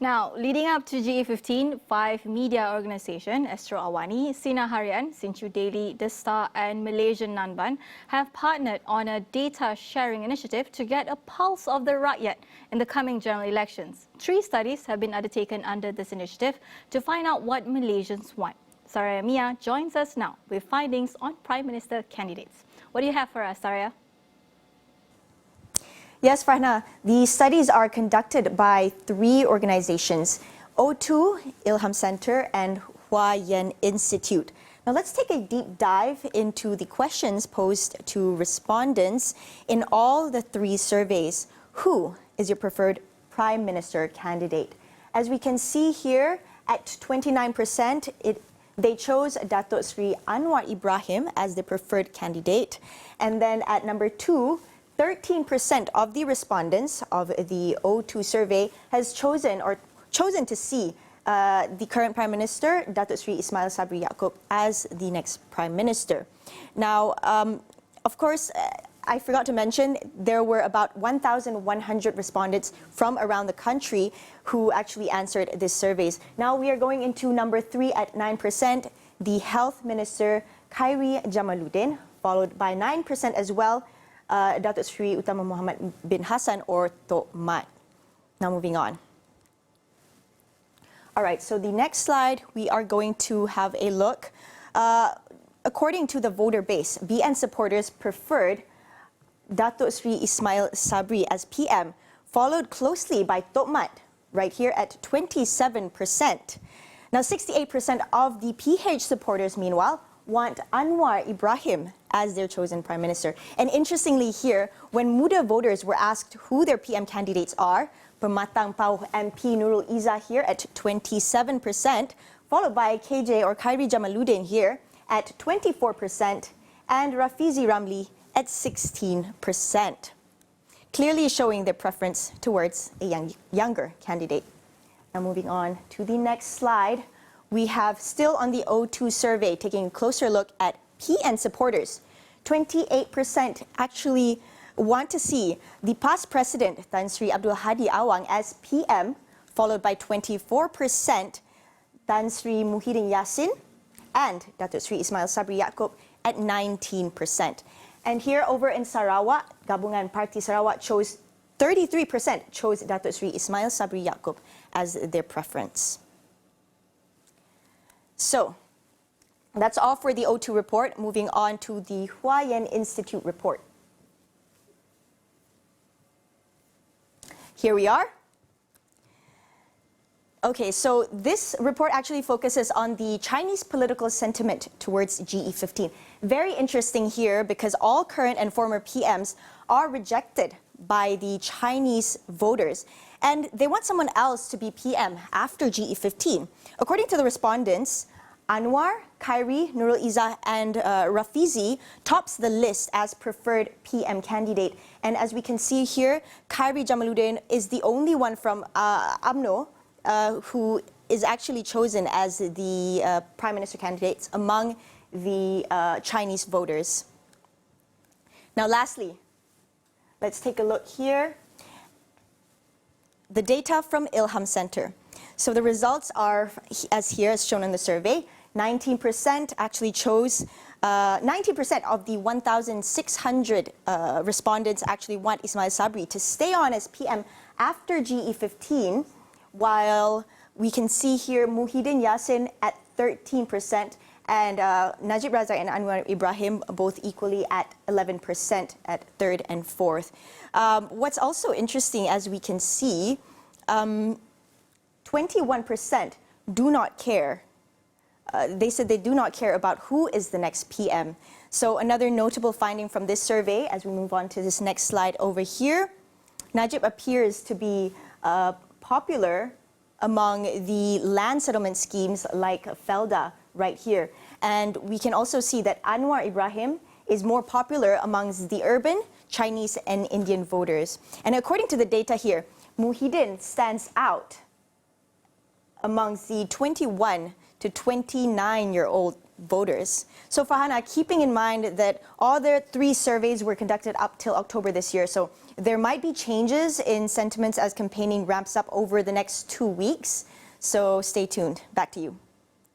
Now, leading up to GE15, 5 media organisations, Astro AWANI, Sinar Harian, Sinchu Daily, The Star and Malaysian Nanban have partnered on a data sharing initiative to get a pulse of the rakyat in the coming general elections. 3 studies have been undertaken under this initiative to find out what Malaysians want. Saraya Mia joins us now with findings on Prime Minister candidates. What do you have for us, Saraya? Yes, Farhana, the studies are conducted by 3 organizations, O2, Ilham Center and Huayan Institute. Now let's take a deep dive into the questions posed to respondents in all the 3 surveys. Who is your preferred Prime Minister candidate? As we can see here, at 29%, they chose Datuk Sri Anwar Ibrahim as the preferred candidate. And then at number 2, 13% of the respondents of the O2 survey has chosen to see the current Prime Minister, Datuk Sri Ismail Sabri Yaakob, as the next Prime Minister. Now, of course, I forgot to mention, there were about 1,100 respondents from around the country who actually answered these surveys. Now we are going into number 3 at 9%, the Health Minister, Khairi Jamaluddin, followed by 9% as well, Datuk Sri Utama Muhammad bin Hassan or Tok Mat. Now moving on. All right, so the next slide, we are going to have a look. According to the voter base, BN supporters preferred Datuk Sri Ismail Sabri as PM, followed closely by Tok Mat, right here at 27%. Now 68% of the PH supporters, meanwhile, want Anwar Ibrahim as their chosen Prime Minister. And interestingly here, when Muda voters were asked who their PM candidates are, Pematang Pauh MP Nurul Izzah here at 27%, followed by KJ or Khairi Jamaluddin here at 24%, and Rafizi Ramli at 16%, clearly showing their preference towards a younger candidate. Now moving on to the next slide, we have still on the O2 survey taking a closer look at PN supporters. 28% actually want to see the past president, Tan Sri Abdul Hadi Awang, as PM, followed by 24% Tan Sri Muhyiddin Yassin and Datuk Sri Ismail Sabri Yaakob at 19%. And here over in Sarawak, Gabungan Parti Sarawak chose 33% chose Datuk Sri Ismail Sabri Yaakob as their preference. So, that's all for the O2 report. Moving on to the Huayan Institute report. Here we are. Okay, so this report actually focuses on the Chinese political sentiment towards GE15. Very interesting here because all current and former PMs are rejected by the Chinese voters, and they want someone else to be PM after GE15. According to the respondents, Anwar, Khairi, Nurul Izzah and Rafizi tops the list as preferred PM candidate. And as we can see here, Khairi Jamaluddin is the only one from UMNO who is actually chosen as the Prime Minister candidates among the Chinese voters. Now lastly, let's take a look here. The data from Ilham Center. So the results are as here, as shown in the survey. 19% actually chose, 90% of the 1,600 respondents actually want Ismail Sabri to stay on as PM after GE15, while we can see here Muhyiddin Yassin at 13% and Najib Razak and Anwar Ibrahim both equally at 11% at 3rd and 4th. What's also interesting, as we can see, 21% do not care. They said they do not care about who is the next PM. So another notable finding from this survey, as we move on to this next slide over here, Najib appears to be popular among the land settlement schemes like Felda right here. And we can also see that Anwar Ibrahim is more popular amongst the urban, Chinese and Indian voters. And according to the data here, Muhyiddin stands out amongst the 21 to 29-year-old voters. So Farhana, keeping in mind that all the 3 surveys were conducted up till October this year, so there might be changes in sentiments as campaigning ramps up over the next 2 weeks. So stay tuned. Back to you.